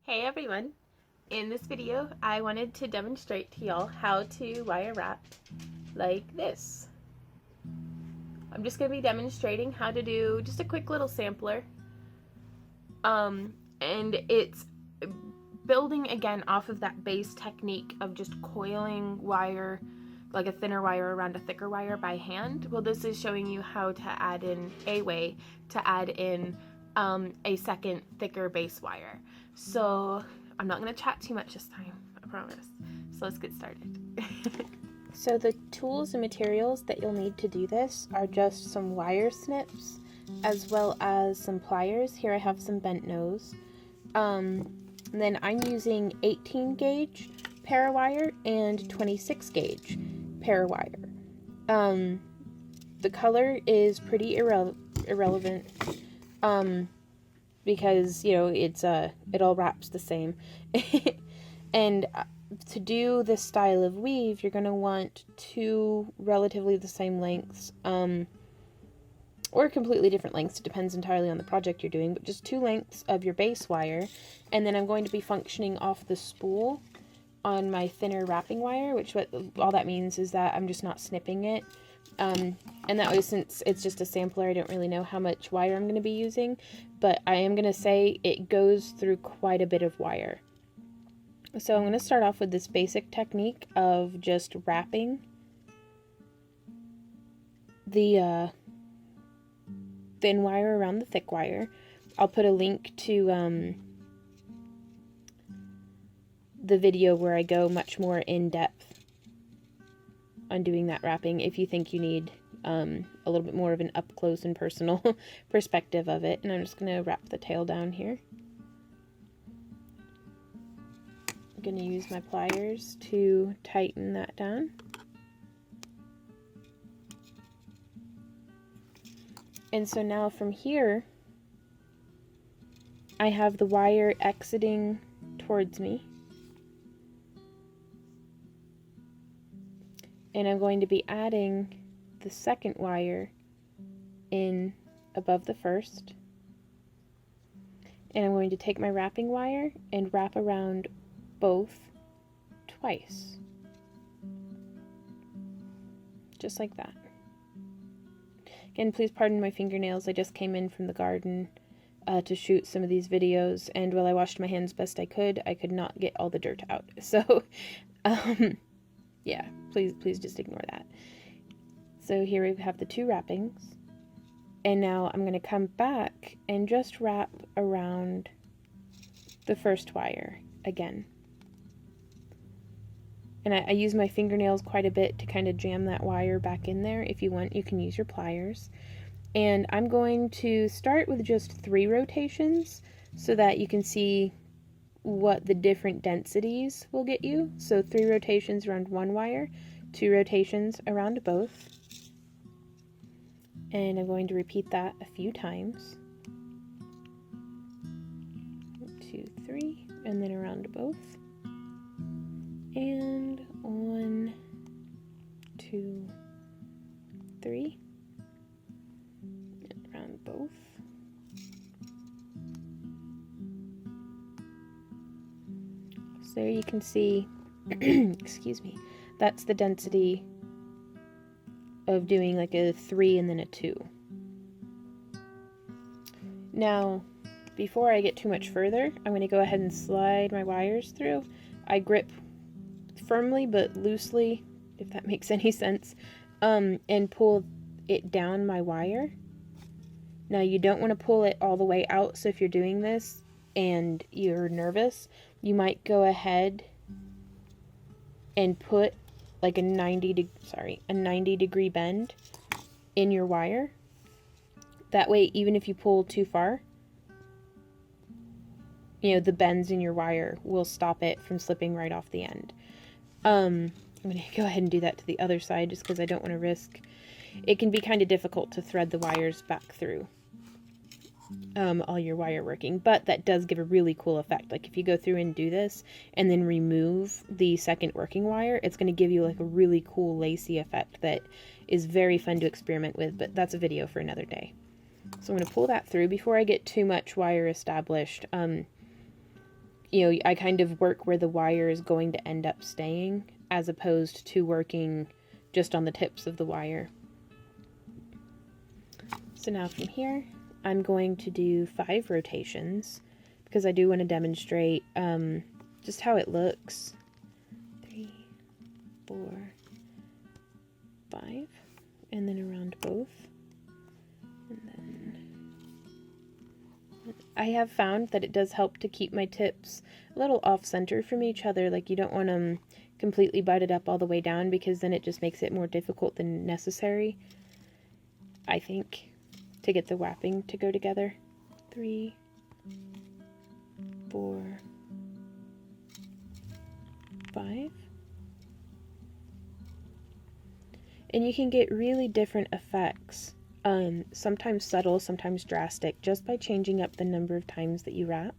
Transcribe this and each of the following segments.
Hey everyone! In this video I wanted to demonstrate to y'all how to wire wrap like this. I'm just going to be demonstrating how to do just a quick little sampler. And it's building again off of that base technique of just coiling wire, like a thinner wire around a thicker wire by hand. Well, this is showing you how to add in a way to add in a second thicker base wire. So I'm not going to chat too much this time, I promise. So let's get started. So the tools and materials that you'll need to do this are just some wire snips as well as some pliers. Here I have some bent nose. And then I'm using 18 gauge parawire and 26 gauge parawire. The color is pretty irrelevant because, you know, it all wraps the same. And to do this style of weave, you're going to want two relatively the same lengths, or completely different lengths. It depends entirely on the project you're doing, but just two lengths of your base wire. And then I'm going to be functioning off the spool on my thinner wrapping wire, which all that means is that I'm just not snipping it. And that way, since it's just a sampler, I don't really know how much wire I'm going to be using, but I am going to say it goes through quite a bit of wire. So I'm going to start off with this basic technique of just wrapping the thin wire around the thick wire. I'll put a link to the video where I go much more in depth on doing that wrapping if you think you need a little bit more of an up close and personal perspective of it. And I'm just going to wrap the tail down here. I'm going to use my pliers to tighten that down. And so now from here, I have the wire exiting towards me. And I'm going to be adding the second wire in above the first. And I'm going to take my wrapping wire and wrap around both twice. Just like that. Again, please pardon my fingernails. I just came in from the garden to shoot some of these videos, and while I washed my hands best I could not get all the dirt out. So, yeah, please just ignore that. So here we have the two wrappings, and now I'm going to come back and just wrap around the first wire again. And I use my fingernails quite a bit to kind of jam that wire back in there. If you want, you can use your pliers. And I'm going to start with just 3 rotations so that you can see what the different densities will get you. So 3 rotations around one wire, 2 rotations around both. And I'm going to repeat that a few times. 2, 3, and then around both. And 1, 2, 3, and around both. So there you can see, excuse me, that's the density of doing like a 3 and then a 2. Now, before I get too much further, I'm going to go ahead and slide my wires through. I grip firmly but loosely, if that makes any sense, and pull it down my wire. Now you don't want to pull it all the way out, so if you're doing this and you're nervous, you might go ahead and put like a 90 degree bend in your wire. That way, even if you pull too far, you know, the bends in your wire will stop it from slipping right off the end. I'm going to go ahead and do that to the other side just because I don't want to risk. It can be kind of difficult to thread the wires back through all your wire working, but that does give a really cool effect. Like if you go through and do this and then remove the second working wire, it's going to give you like a really cool lacy effect that is very fun to experiment with, but that's a video for another day. So I'm going to pull that through. Before I get too much wire established, you know, I kind of work where the wire is going to end up staying, as opposed to working just on the tips of the wire. So now from here, I'm going to do 5 rotations, because I do want to demonstrate just how it looks. 3, 4, 5, and then around both. And then I have found that it does help to keep my tips a little off center from each other. Like, you don't want them completely butted up all the way down, because then it just makes it more difficult than necessary, I think, to get the wrapping to go together. 3, 4, 5. And you can get really different effects, sometimes subtle, sometimes drastic, just by changing up the number of times that you wrap.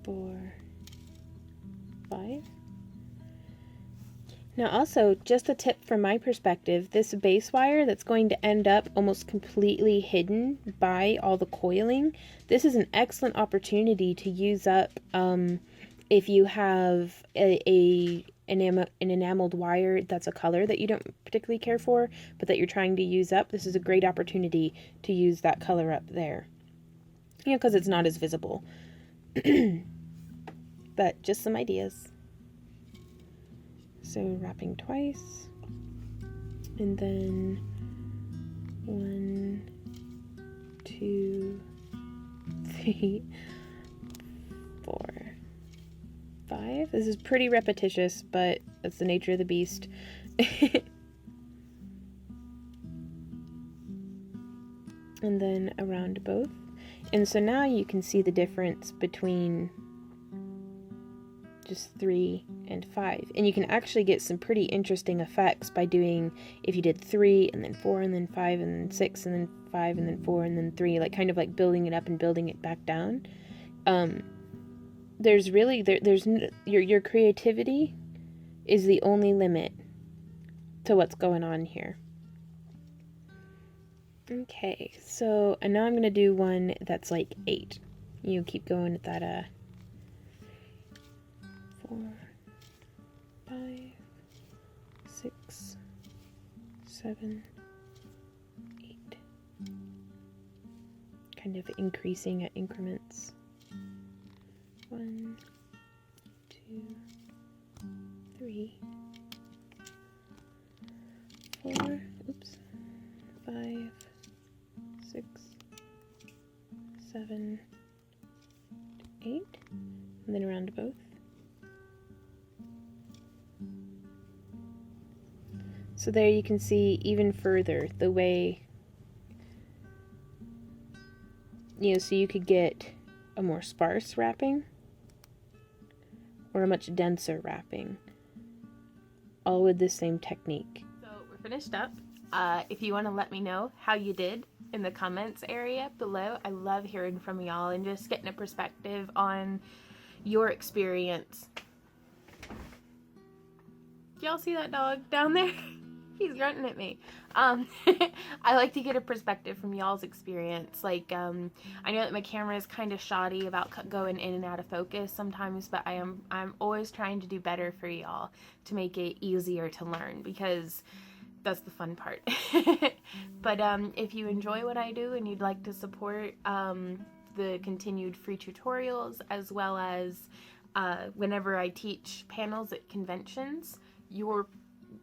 4, 5. Now also, just a tip from my perspective, this base wire that's going to end up almost completely hidden by all the coiling, this is an excellent opportunity to use up if you have an enameled wire that's a color that you don't particularly care for, but that you're trying to use up. This is a great opportunity to use that color up there, you know, because it's not as visible. But just some ideas. So wrapping twice, and then 1, 2, 3, 4, 5. This is pretty repetitious, but that's the nature of the beast. And then around both. And so now you can see the difference between just 3 and 5, and you can actually get some pretty interesting effects by doing, if you did 3 and then 4 and then 5 and then 6 and then 5 and then 4 and then 3, like kind of like building it up and building it back down. There's really your creativity is the only limit to what's going on here. Okay, so and now I'm gonna do one that's like 8. You keep going at that 4, 5, 6, 7, 8. Kind of increasing at increments. 1, 2, 3, 4, 5, 6, 7, 8, and then around to both. So there you can see even further the way, you know, so you could get a more sparse wrapping or a much denser wrapping, all with the same technique. So we're finished up. If you want to let me know how you did in the comments area below, I love hearing from y'all and just getting a perspective on your experience. Y'all see that dog down there? He's grunting at me. I like to get a perspective from y'all's experience. Like, I know that my camera is kind of shoddy about going in and out of focus sometimes, but I'm always trying to do better for y'all to make it easier to learn, because that's the fun part. But if you enjoy what I do and you'd like to support the continued free tutorials, as well as whenever I teach panels at conventions, your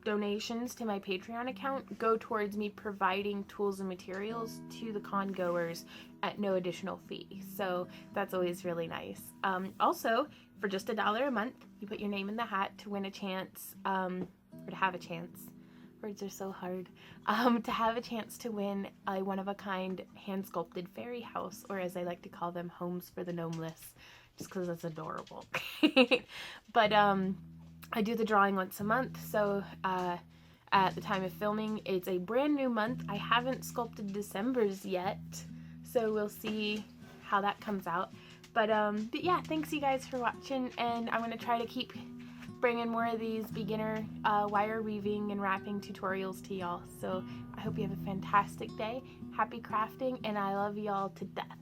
donations to my Patreon account go towards me providing tools and materials to the con goers at no additional fee. So that's always really nice. Also, for just $1 a month, you put your name in the hat to win a chance, or to have a chance. Words are so hard. To have a chance to win a one-of-a-kind hand-sculpted fairy house, or as I like to call them, homes for the gnomeless, just because it's adorable. But I do the drawing once a month, so at the time of filming, it's a brand new month. I haven't sculpted December's yet, so we'll see how that comes out. But yeah, thanks you guys for watching, and I'm going to try to keep bringing more of these beginner wire weaving and wrapping tutorials to y'all. So I hope you have a fantastic day, happy crafting, and I love y'all to death.